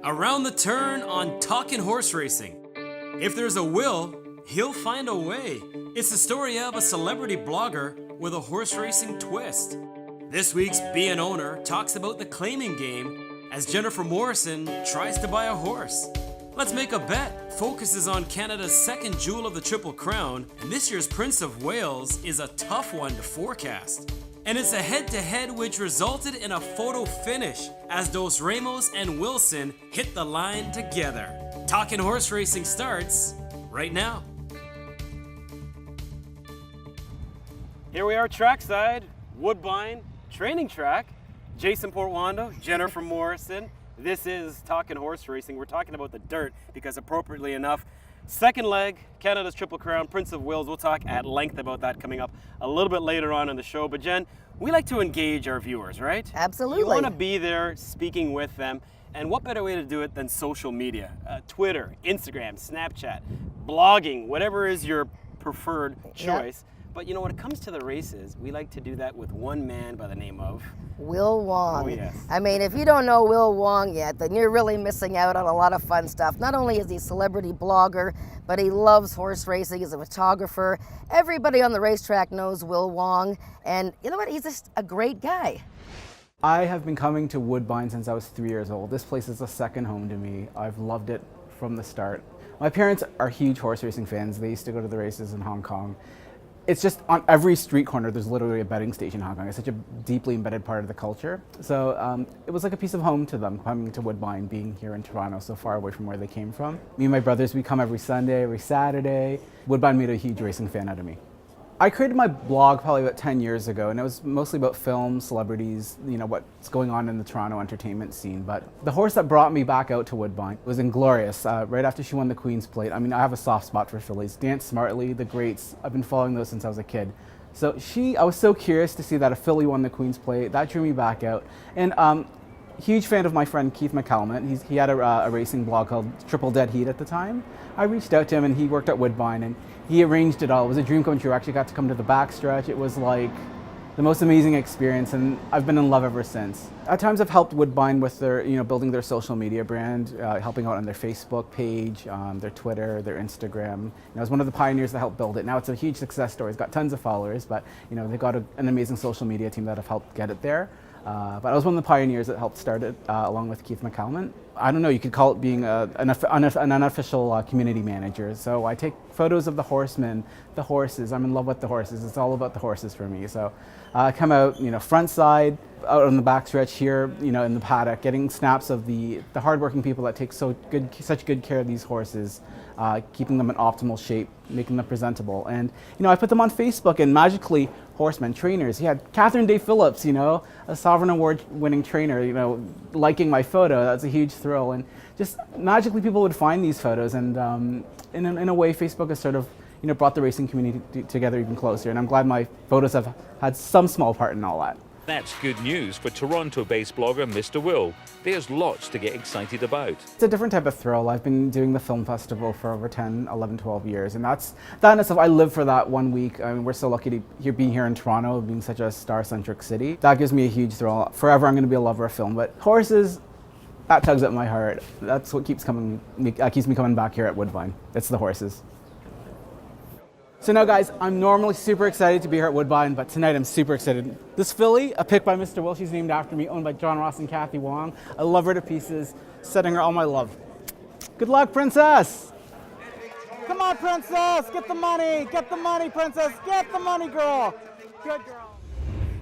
Around the turn on Talkin horse racing. If there's a will, he'll find a way. It's the story of a celebrity blogger with a horse racing twist. This week's Be an Owner talks about the claiming game as Jennifer Morrison tries to buy a horse. Let's Make a Bet focuses on Canada's second jewel of the Triple Crown, and this year's Prince of Wales is a tough one to forecast. And it's a head-to-head which resulted in a photo finish as Dos Ramos and Wilson hit the line together. Talkin horse racing starts right now. Here we are trackside, Woodbine training track. Jason Portwando, Jennifer Morrison. This is Talkin horse racing. We're talking about the dirt because appropriately enough, second leg, Canada's Triple Crown, Prince of Wales. We'll talk at length about that coming up a little bit later on in the show. But Jen, we like to engage our viewers, right? Absolutely. You want to be there speaking with them. And what better way to do it than social media? Twitter, Instagram, Snapchat, blogging, whatever is your preferred choice. Yep. But you know, when it comes to the races, we like to do that with one man by the name of Will Wong. Oh, yes. I mean, if you don't know Will Wong yet, then you're really missing out on a lot of fun stuff. Not only is he a celebrity blogger, but he loves horse racing. He's a photographer. Everybody on the racetrack knows Will Wong. And you know what? He's just a great guy. I have been coming to Woodbine since I was 3 years old. This place is a second home to me. I've loved it from the start. My parents are huge horse racing fans. They used to go to the races in Hong Kong. It's just on every street corner, there's literally a betting station in Hong Kong. It's such a deeply embedded part of the culture. So it was like a piece of home to them, coming to Woodbine, being here in Toronto, so far away from where they came from. Me and my brothers, we come every Sunday, every Saturday. Woodbine made a huge racing fan out of me. I created my blog probably about 10 years ago, and it was mostly about film, celebrities, you know, what's going on in the Toronto entertainment scene. But the horse that brought me back out to Woodbine was Inglorious, right after she won the Queen's Plate. I mean, I have a soft spot for fillies. Dance Smartly, the greats, I've been following those since I was a kid. So I was so curious to see that a filly won the Queen's Plate. That drew me back out. And huge fan of my friend Keith McCallum. He had a racing blog called Triple Dead Heat at the time. I reached out to him, and he worked at Woodbine, and he arranged it all. It was a dream come true. I actually got to come to the backstretch. It was like the most amazing experience, and I've been in love ever since. At times I've helped Woodbine with their, building their social media brand, helping out on their Facebook page, their Twitter, their Instagram. I was one of the pioneers that helped build it. Now it's a huge success story. It's got tons of followers, but they've got an amazing social media team that have helped get it there. But I was one of the pioneers that helped start it, along with Keith McCallum. I don't know, you could call it being an unofficial community manager. So I take photos of the horsemen, the horses. I'm in love with the horses. It's all about the horses for me. So I come out, front side, out on the backstretch here, in the paddock, getting snaps of the hardworking people that take such good care of these horses, keeping them in optimal shape, making them presentable. And I put them on Facebook, and magically, horsemen, trainers. You had Catherine Day Phillips, a Sovereign Award winning trainer, liking my photo. That's a huge thrill. And just magically people would find these photos, and in a way, Facebook has sort of brought the racing community together even closer. And I'm glad my photos have had some small part in all that. That's good news for Toronto-based blogger Mr. Will. There's lots to get excited about. It's a different type of thrill. I've been doing the film festival for over 10, 11, 12 years, and that in itself, I live for that 1 week. I mean, we're so lucky to be here in Toronto, being such a star-centric city. That gives me a huge thrill. Forever I'm going to be a lover of film, but horses, that tugs at my heart. That's what keeps me coming back here at Woodbine. It's the horses. So now guys, I'm normally super excited to be here at Woodbine, but tonight I'm super excited. This filly, a pick by Mr. Will, she's named after me, owned by John Ross and Kathy Wong. I love her to pieces, sending her all my love. Good luck, Princess! Come on, Princess, get the money, Princess, get the money, girl. Good girl.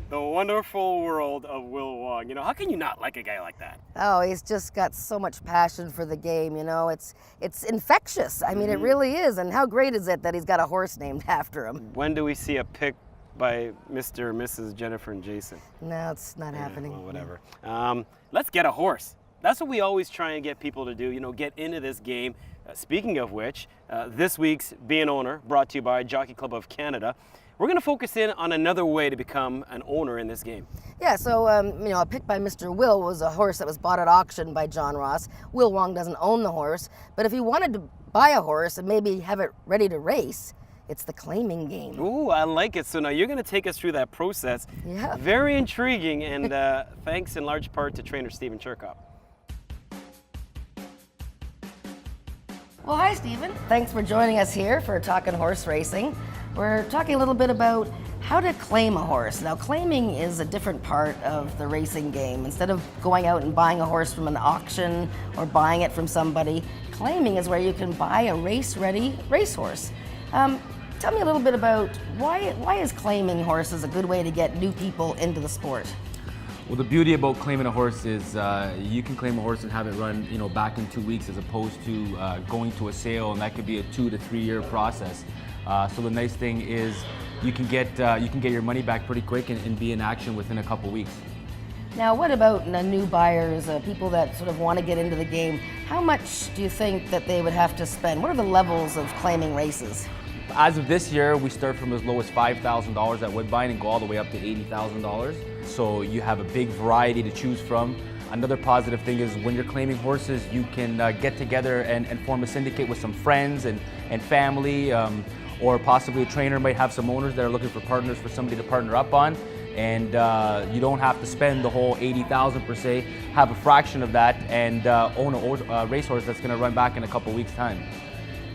The wonderful world of Will Wong. How can you not like a guy like that? Oh, he's just got so much passion for the game, It's infectious. I mean, it really is. And how great is it that he's got a horse named after him? When do we see a pick by Mr. and Mrs. Jennifer and Jason? No, it's not happening. Well, whatever. Let's get a horse. That's what we always try and get people to do, get into this game. Speaking of which, this week's Be an Owner, brought to you by Jockey Club of Canada. We're going to focus in on another way to become an owner in this game. Yeah, so, a pick by Mr. Will was a horse that was bought at auction by John Ross. Will Wong doesn't own the horse, but if he wanted to buy a horse and maybe have it ready to race, it's the claiming game. Ooh, I like it. So now you're going to take us through that process. Yeah. Very intriguing, and thanks in large part to trainer Stephen Chirkop. Well, hi, Stephen. Thanks for joining us here for Talkin' Horse Racing. We're talking a little bit about how to claim a horse. Now, claiming is a different part of the racing game. Instead of going out and buying a horse from an auction or buying it from somebody, claiming is where you can buy a race-ready racehorse. Tell me a little bit about why is claiming horses a good way to get new people into the sport? Well, the beauty about claiming a horse is you can claim a horse and have it run, back in 2 weeks, as opposed to going to a sale, and that could be a 2 to 3 year process. So the nice thing is you can get your money back pretty quick and be in action within a couple weeks. Now, what about new buyers, people that sort of want to get into the game? How much do you think that they would have to spend? What are the levels of claiming races? As of this year, we start from as low as $5,000 at Woodbine and go all the way up to $80,000. So you have a big variety to choose from. Another positive thing is when you're claiming horses, you can get together and form a syndicate with some friends and family, or possibly a trainer might have some owners that are looking for partners for somebody to partner up on. And you don't have to spend the whole $80,000 per se, have a fraction of that and own a racehorse that's going to run back in a couple weeks' time.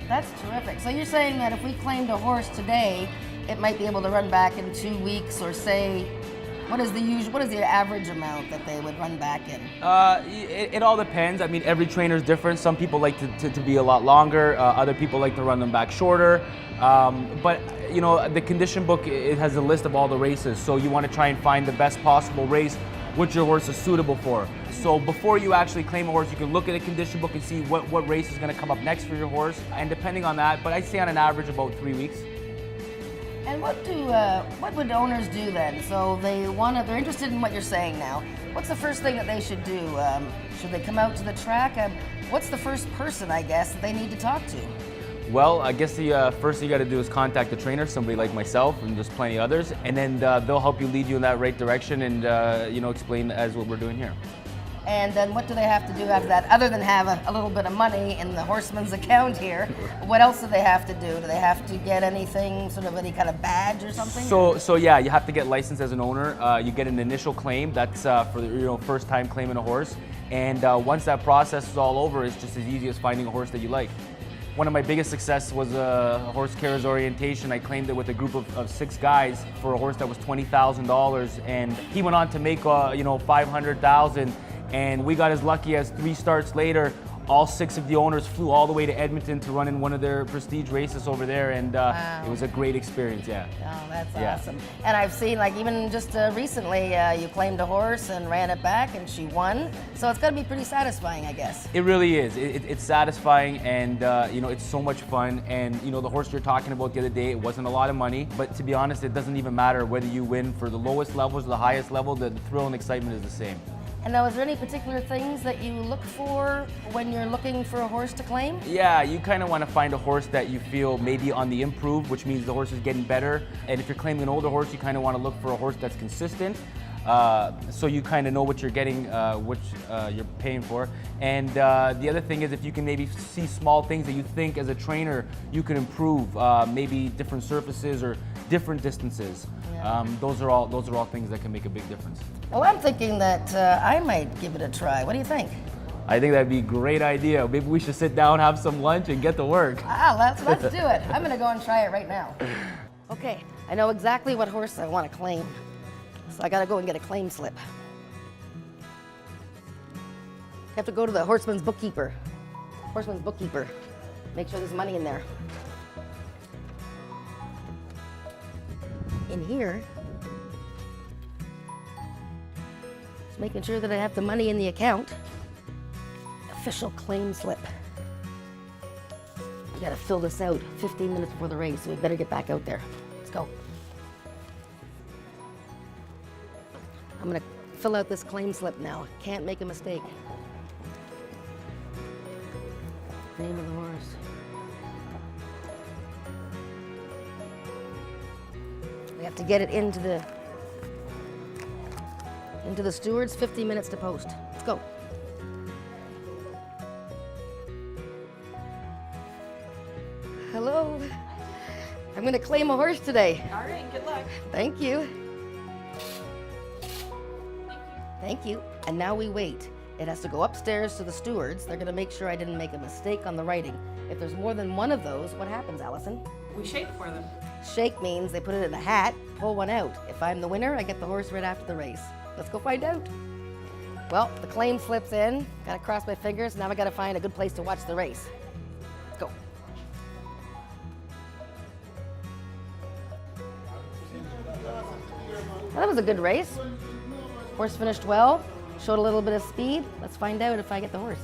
That's terrific. So you're saying that if we claimed a horse today, it might be able to run back in 2 weeks, or say, what is the average amount that they would run back in? It all depends. I mean, every trainer is different. Some people like to be a lot longer. Other people like to run them back shorter. But the condition book, it has a list of all the races. So you want to try and find the best possible race which your horse is suitable for. So before you actually claim a horse, you can look at a condition book and see what race is going to come up next for your horse. And depending on that, but I'd say on an average about 3 weeks. And what would owners do then? So they're interested in what you're saying now. What's the first thing that they should do? Should they come out to the track? What's the first person, I guess, that they need to talk to? Well, I guess the first thing you got to do is contact the trainer, somebody like myself, and there's plenty others, and then they'll help you lead you in that right direction and explain as what we're doing here. And then what do they have to do after that, other than have a little bit of money in the horseman's account here? What else do they have to do? Do they have to get anything, sort of any kind of badge or something? So yeah, you have to get licensed as an owner. You get an initial claim. That's for the first time claiming a horse. And once that process is all over, it's just as easy as finding a horse that you like. One of my biggest successes was a horse carriers orientation. I claimed it with a group of 6 guys for a horse that was $20,000, and he went on to make $500,000. And we got as lucky as 3 starts later, all 6 of the owners flew all the way to Edmonton to run in one of their prestige races over there, and wow. It was a great experience, yeah. Oh, that's awesome. And I've seen, even just recently, you claimed a horse and ran it back, and she won. So it's got to be pretty satisfying, I guess. It really is. It's satisfying, and it's so much fun. And the horse you're talking about the other day, it wasn't a lot of money, but to be honest, it doesn't even matter whether you win for the lowest levels or the highest level. The thrill and excitement is the same. And now, is there any particular things that you look for when you're looking for a horse to claim? Yeah, you kind of want to find a horse that you feel maybe on the improve, which means the horse is getting better. And if you're claiming an older horse, you kind of want to look for a horse that's consistent. So you kind of know what you're getting, which you're paying for. And the other thing is, if you can maybe see small things that you think as a trainer you can improve, maybe different surfaces or different distances. Yeah. Those are all things that can make a big difference. Well, I'm thinking that I might give it a try. What do you think? I think that'd be a great idea. Maybe we should sit down, have some lunch, and get to work. Let's do it. I'm going to go and try it right now. Okay, I know exactly what horse I want to claim. So I got to go and get a claim slip. I have to go to the horseman's bookkeeper. Make sure there's money in there. In here, just making sure that I have the money in the account. Official claim slip. We gotta fill this out 15 minutes before the race, so we better get back out there. Let's go. I'm gonna fill out this claim slip now. Can't make a mistake. Name of the horse. We have to get it into the stewards, 15 minutes to post. Let's go. Hello. I'm going to claim a horse today. All right, good luck. Thank you. Thank you. And now we wait. It has to go upstairs to the stewards. They're going to make sure I didn't make a mistake on the writing. If there's more than one of those, what happens, Allison? We shake for them. Shake means they put it in a hat, pull one out. If I'm the winner, I get the horse right after the race. Let's go find out. Well, the claim slips in. Gotta cross my fingers. Now I gotta find a good place to watch the race. Let's go. Well, that was a good race. Horse finished well, showed a little bit of speed. Let's find out if I get the horse.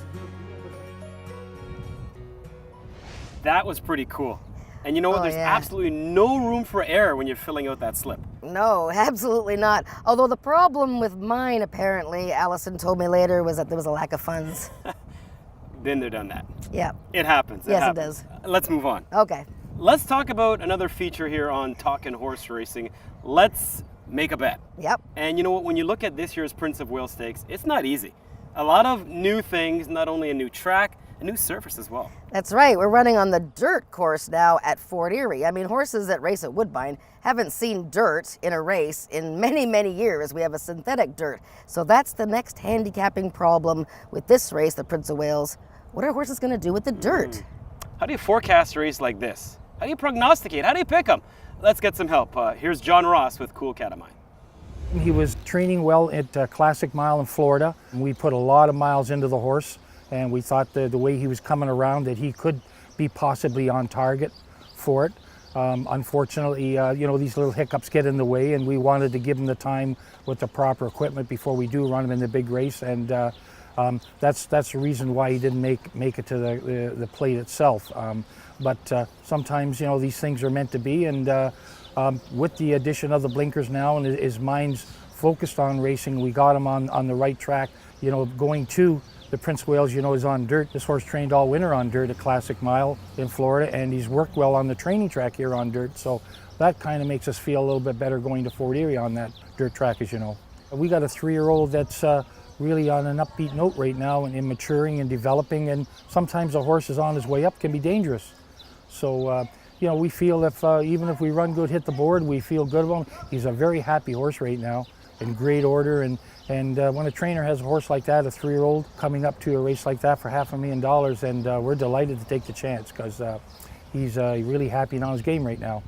That was pretty cool. And you know what? Oh, There's yeah. absolutely no room for error when you're filling out that slip. No, absolutely not. Although the problem with mine, apparently, Allison told me later, was that there was a lack of funds. Been there, done that. Yeah. It happens. Yes, it happens. does. Let's move on. Okay. Let's talk about another feature here on Talkin Horse Racing. Let's make a bet. Yep. And you know what? When you look at this year's Prince of Wales Stakes, it's not easy. A lot of new things, not only a new track, a new surface as well. That's right. We're running on the dirt course now at Fort Erie. I mean, horses that race at Woodbine haven't seen dirt in a race in many, many years. We have a synthetic dirt. So that's the next handicapping problem with this race, the Prince of Wales. What are horses going to do with the dirt? How do you forecast a race like this? How do you prognosticate? How do you pick them? Let's get some help. Here's John Ross with Cool Cat of Mine. He was training well at Classic Mile in Florida. We put a lot of miles into the horse, and we thought the way he was coming around that he could be possibly on target for it. Unfortunately, you know, these little hiccups get in the way, and we wanted to give him the time with the proper equipment before we do run him in the big race, and that's the reason why he didn't make it to the plate itself. But sometimes, you know, these things are meant to be, and with the addition of the blinkers now and his mind's focused on racing, we got him on the right track. You know, going to the Prince of Wales, you know, is on dirt. This horse trained all winter on dirt at Classic Mile in Florida, and he's worked well on the training track here on dirt. So that kind of makes us feel a little bit better going to Fort Erie on that dirt track, as you know. We got a 3-year-old that's really on an upbeat note right now and maturing and developing, and sometimes a horse is on his way up can be dangerous. So, you know, we feel if even if we run good, hit the board, we feel good about him. He's a very happy horse right now, in great order, and when a trainer has a horse like that, a 3-year-old, coming up to a race like that for $500,000, and we're delighted to take the chance because he's really happy and on his game right now.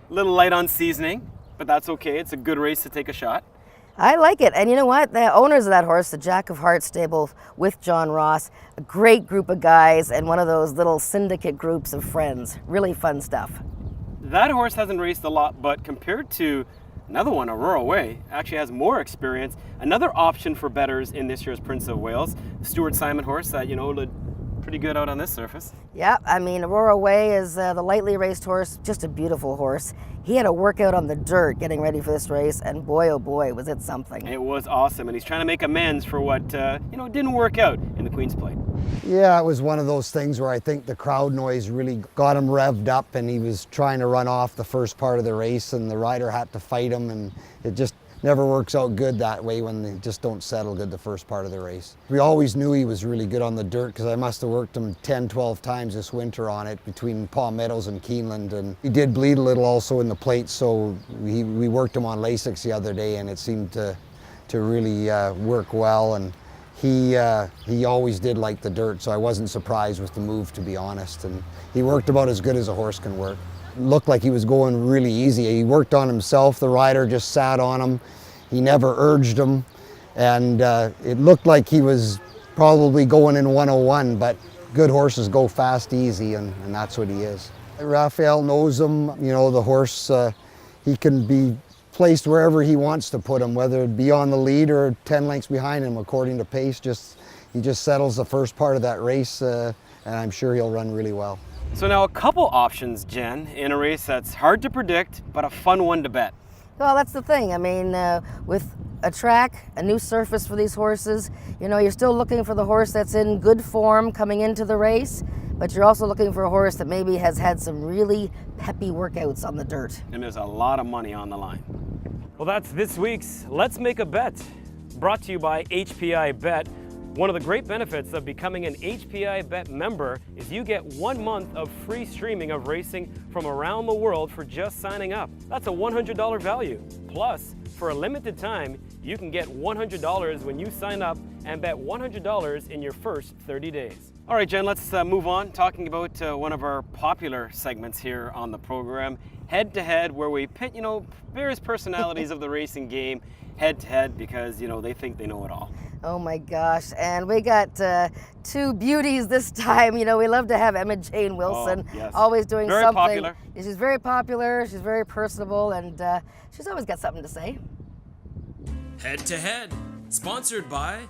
A little light on seasoning, but that's okay. It's a good race to take a shot. I like it. And you know what? The owners of that horse, the Jack of Hearts stable with John Ross, a great group of guys and one of those little syndicate groups of friends. Really fun stuff. That horse hasn't raced a lot, but compared to another one, Aurora Way, actually has more experience. Another option for bettors in this year's Prince of Wales. Stuart Simon horse that, you know, looked pretty good out on this surface. Yeah, I mean, Aurora Way is the lightly raced horse, just a beautiful horse. He had a workout on the dirt getting ready for this race, and boy, oh boy, was it something. It was awesome, and he's trying to make amends for what, you know, didn't work out in the Queen's Plate. Yeah, it was one of those things where I think the crowd noise really got him revved up, and he was trying to run off the first part of the race, and the rider had to fight him, and it just never works out good that way when they just don't settle good the first part of the race. We always knew he was really good on the dirt because I must have worked him 10, 12 times this winter on it between Palm Meadows and Keeneland, and he did bleed a little also in the plate, so we worked him on Lasix the other day, and it seemed to really work well, and he always did like the dirt, so I wasn't surprised with the move, to be honest, and he worked about as good as a horse can work. Looked like he was going really easy. He worked on himself. The rider just sat on him. He never urged him, and it looked like he was probably going in 101, but good horses go fast, easy, and that's what he is. Raphael knows him. You know, the horse, he can be placed wherever he wants to put him, whether it be on the lead or 10 lengths behind him, according to pace. He just settles the first part of that race, and I'm sure he'll run really well. So now a couple options, Jen, in a race that's hard to predict, but a fun one to bet. Well, that's the thing. I mean, with a track, a new surface for these horses, you know, you're still looking for the horse that's in good form coming into the race, but you're also looking for a horse that maybe has had some really peppy workouts on the dirt. And there's a lot of money on the line. Well, that's this week's Let's Make a Bet, brought to you by HPI Bet. One of the great benefits of becoming an HPI Bet member is you get 1 month of free streaming of racing from around the world for just signing up. That's a $100 value. Plus, for a limited time, you can get $100 when you sign up and bet $100 in your first 30 days. All right, Jen, let's move on, talking about one of our popular segments here on the program, Head to Head, where we pit, various personalities of the racing game head to head because, they think they know it all. Oh my gosh, and we got two beauties this time. We love to have Emma-Jayne Wilson, yes. always doing Very something. popular. She's very popular, she's very personable, and she's always got something to say. Head to Head, sponsored by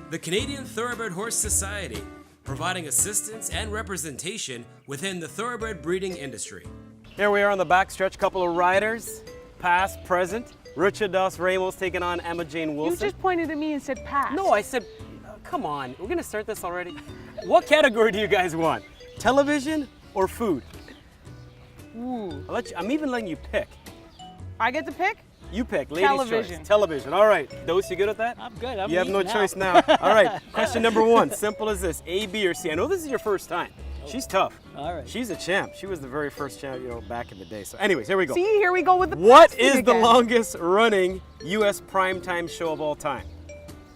the Canadian Thoroughbred Horse Society, providing assistance and representation within the thoroughbred breeding industry. Here we are on the backstretch, couple of riders, past, present. Richard Dos Ramos taking on Emma-Jayne Wilson. You just pointed at me and said pass. No, I said, come on, we're gonna start this already? What category do you guys want? Television or food? Ooh. I'm even letting you pick. I get to pick? You pick, ladies' Television. choice. Television, all right. Dose, you good at that? I'm good. I'm You have no eating choice now. All right, question number one, simple as this, A, B, or C. I know this is your first time. She's tough. All right. She's a champ. She was the very first champ, back in the day. So anyways, here we go. See, here we go with the What passing is the again. longest running U.S. primetime show of all time?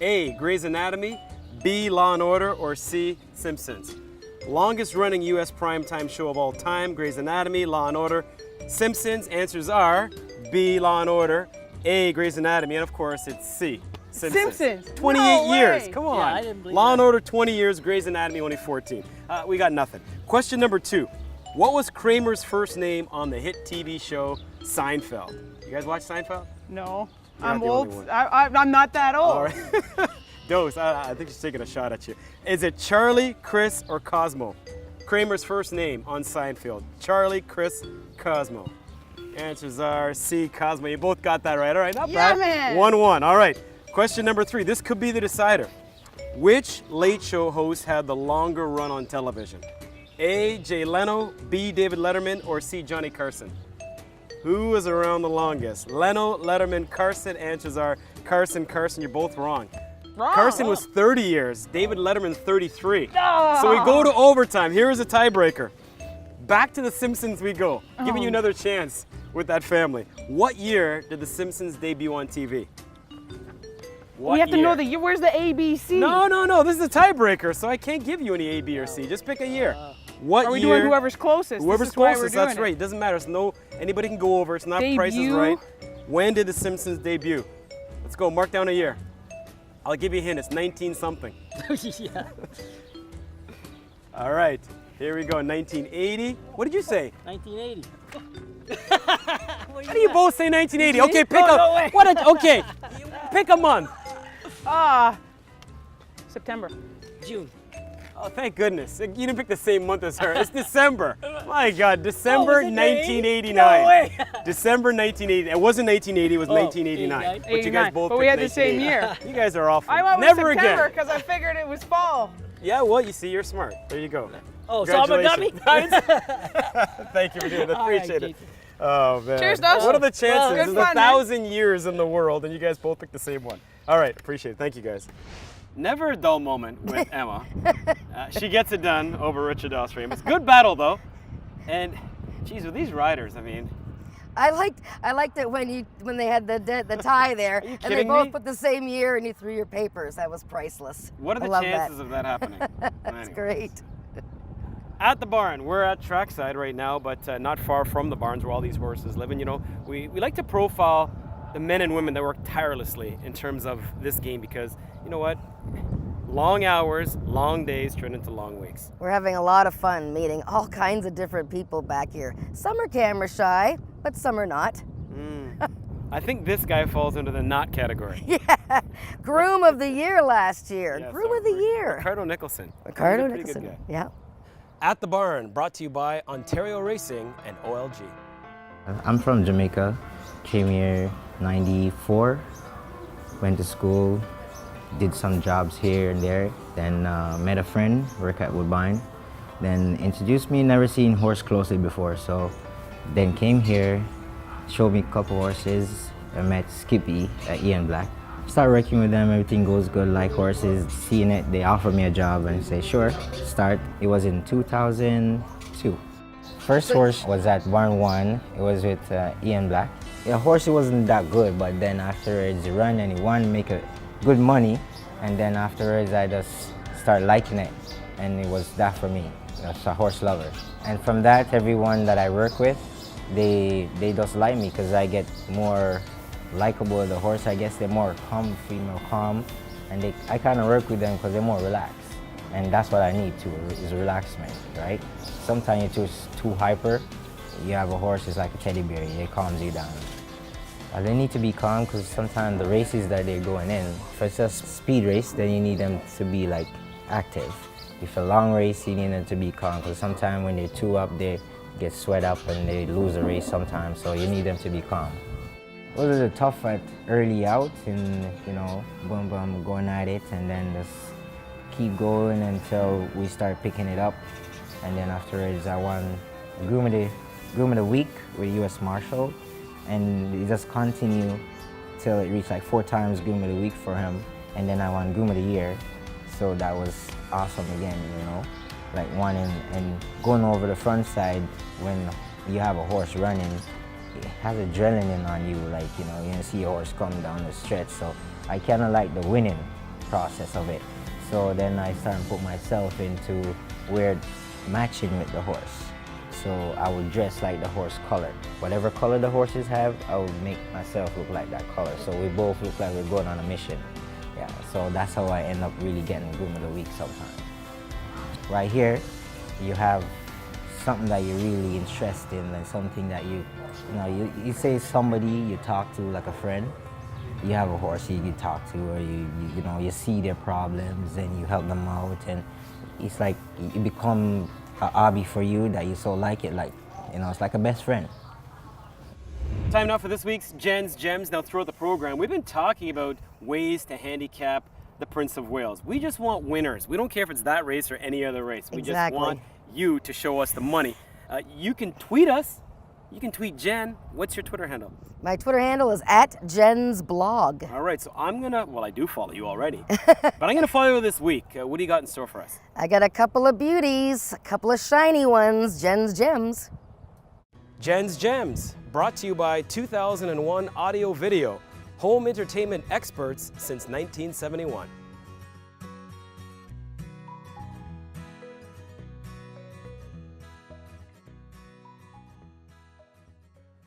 A, Grey's Anatomy, B, Law and Order, or C, Simpsons? Longest running U.S. primetime show of all time, Grey's Anatomy, Law and Order, Simpsons. Answers are B, Law and Order, A, Grey's Anatomy, and of course it's C, Simpsons. 28 No years, way. come Yeah, on. I didn't believe Law and that. Order 20 years, Grey's Anatomy only 14. We got nothing. Question number two. What was Kramer's first name on the hit TV show Seinfeld? You guys watch Seinfeld? No, You're I'm not the only old. one. I'm not that old. All right. Dose, I think she's taking a shot at you. Is it Charlie, Chris, or Cosmo? Kramer's first name on Seinfeld. Charlie, Chris, Cosmo. Answers are C, Cosmo. You both got that right. All right, not Yeah, bad. man. 1-1. All right. Question number three. This could be the decider. Which late show host had the longer run on television? A, Jay Leno, B, David Letterman, or C, Johnny Carson? Who was around the longest? Leno, Letterman, Carson. Answers are Carson, Carson. You're both wrong. Wrong. Carson was 30 years. David Letterman, 33. So we go to overtime. Here is a tiebreaker. Back to The Simpsons we go. Giving you another chance with that family. What year did The Simpsons debut on TV? What We have to year? know the year. Where's the ABC? No. This is a tiebreaker, so I can't give you any A, B, or C. Just pick a year. What Are we year? doing whoever's closest? Whoever's This is why closest, we're that's doing right. It doesn't matter. It's anybody can go over. It's not Price is Debut? Right. When did The Simpsons debut? Let's go. Mark down a year. I'll give you a hint. It's 19-something. Yeah. All right. Here we go. 1980. What did you say? 1980. How do you both say 1980? Okay, pick No way. okay. Pick a month. September. June. Oh, thank goodness. You didn't pick the same month as her. It's December. My God, December was it May? 1989. No way. December 1980. It wasn't 1980, it was 1989. 89. But you guys both But we picked had the same 1980. year. You guys are awful. I went with Never September again. because I figured it was fall. Yeah, well, you see, you're smart. There you go. Oh, so I'm a dummy? Congratulations. Thank you for doing that. All right, Appreciate it. Jason. Oh, man. Cheers, Dust. What are the chances? Good There's fun, 1,000 years in the world, and you guys both picked the same one. All right, appreciate it. Thank you, guys. Never a dull moment with Emma. She gets it done over Richard Dos Ramos. Good battle, though. And, geez, with these riders, I mean, I liked it when they had the tie there, and they kidding both me? put the same year, and you threw your papers. That was priceless. what are I the love chances that. of that happening? That's great. At the barn, we're at trackside right now, but not far from the barns where all these horses live. And we like to profile the men and women that work tirelessly in terms of this game because, you know what? Long hours, long days turn into long weeks. We're having a lot of fun meeting all kinds of different people back here. Some are camera shy, but some are not. I think this guy falls into the not category. Yeah, Groom of the Year last year. Yes, Groom I of the agree. Year. Ricardo Nicholson. Ricardo He's a pretty good Nicholson. guy. Yeah. At the Barn, brought to you by Ontario Racing and OLG. I'm from Jamaica, came here 94, went to school, did some jobs here and there, then met a friend, worked at Woodbine, then introduced me, never seen horse closely before, so then came here, showed me a couple horses, I met Skippy at Ian Black. Start working with them, everything goes good, like horses, seeing it, they offer me a job and say, sure, start. It was in 2002. First horse was at Barn 1, it was with Ian Black. The horse wasn't that good, but then afterwards he ran and he won, make a good money, and then afterwards I just started liking it. and it was that for me. That's a horse lover. And from that, everyone that I work with, they just like me because I get more likable with the horse. I guess they're more comfy, more calm, and I kind of work with them because they're more relaxed. And that's what I need too, is relaxment, right? Sometimes you're too hyper. You have a horse, it's like a teddy bear, it calms you down. They need to be calm because sometimes the races that they're going in, if it's a speed race, then you need them to be like active. If a long race, you need them to be calm because sometimes when they're too up, they get sweat up and they lose the race sometimes, so you need them to be calm. It was a tough at early out and, you know, boom, boom, going at it and then just keep going until we start picking it up. And then afterwards, I won Groom of the Week with U.S. Marshal, and it just continued till it reached like 4 times Groom of the Week for him, and then I won Groom of the Year. So that was awesome again, you know, like winning and going over the front side when you have a horse running, it has adrenaline on you, like, you know, you see a horse come down the stretch. So I kind of like the winning process of it. So then I started to put myself into where matching with the horse. So I would dress like the horse color. Whatever color the horses have, I would make myself look like that color. So we both look like we're going on a mission. Yeah, so that's how I end up really getting Groom of the Week sometimes. Right here, you have something that you're really interested in, like something that you say somebody you talk to like a friend. You have a horse you talk to, or you see their problems and you help them out, and it's like it become a hobby for you that you so like it, like, you know, it's like a best friend. Time now for this week's Jen's Gems. Now, throughout the program, we've been talking about ways to handicap the Prince of Wales. We just want winners. We don't care if it's that race or any other race. We just want you to show us the money. You can tweet us. You can tweet Jen. What's your Twitter handle? My Twitter handle is @JensBlog. All right, so I'm gonna, well, I do follow you already, but I'm gonna follow you this week. What do you got in store for us? I got a couple of beauties, a couple of shiny ones, Jen's Gems. Jen's Gems, brought to you by 2001 Audio Video, home entertainment experts since 1971.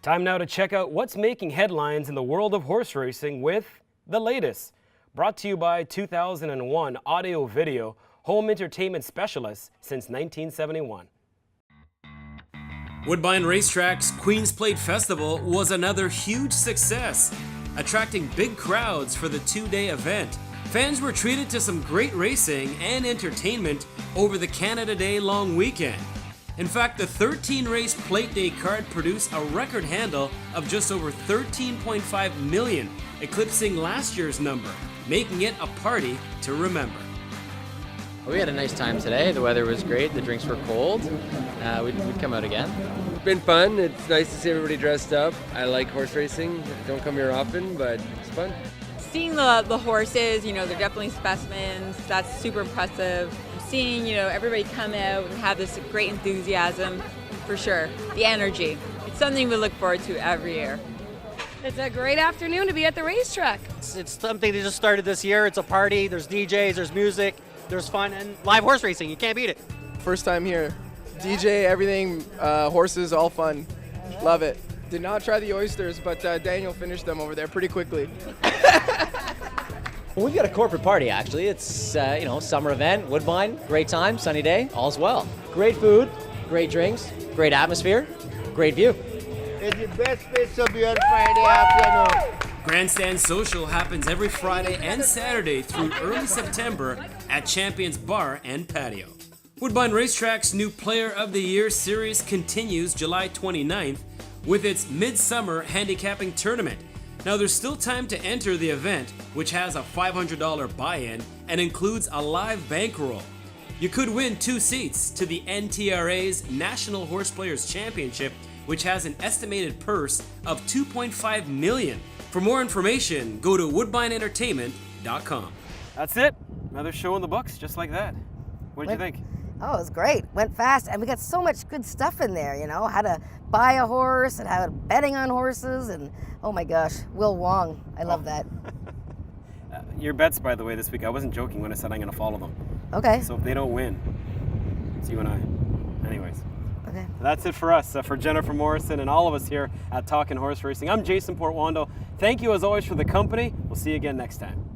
Time now to check out what's making headlines in the world of horse racing with the latest. Brought to you by 2001 Audio Video, home entertainment specialists since 1971. Woodbine Racetrack's Queen's Plate Festival was another huge success, attracting big crowds for the 2-day event. Fans were treated to some great racing and entertainment over the Canada Day long weekend. In fact, the 13-race Plate Day card produced a record handle of just over 13.5 million, eclipsing last year's number, making it a party to remember. We had a nice time today. The weather was great. The drinks were cold. We'd come out again. It's been fun. It's nice to see everybody dressed up. I like horse racing. Don't come here often, but it's fun. Seeing the horses, you know, they're definitely specimens. That's super impressive. Seeing, you know, everybody come out and have this great enthusiasm, for sure. The energy. It's something we look forward to every year. It's a great afternoon to be at the racetrack. It's something that just started this year. It's a party. There's DJs, there's music, there's fun, and live horse racing. You can't beat it. First time here. DJ, everything, horses, all fun. Love it. Did not try the oysters, but Daniel finished them over there pretty quickly. Well, we've got a corporate party, actually. It's, summer event, Woodbine, great time, sunny day, all's well. Great food, great drinks, great atmosphere, great view. It's the best place to be on Friday afternoon. Grandstand Social happens every Friday and Saturday through early September at Champions Bar and Patio. Woodbine Racetrack's new Player of the Year series continues July 29th with its Midsummer Handicapping Tournament. Now, there's still time to enter the event, which has a $500 buy-in and includes a live bankroll. You could win 2 seats to the NTRA's National Horse Players Championship, which has an estimated purse of $2.5 million. For more information, go to woodbineentertainment.com. That's it. Another show in the books, just like that. What did you think? Oh, it was great. Went fast, and we got so much good stuff in there, you know, how to buy a horse and how betting on horses, and oh my gosh, Will Wong. I love that. Your bets, by the way, this week, I wasn't joking when I said I'm going to follow them. Okay. So if they don't win, It's you and I. Anyways. Okay. That's it for us, for Jennifer Morrison and all of us here at Talkin' Horse Racing. I'm Jason Portwando. Thank you as always for the company. We'll see you again next time.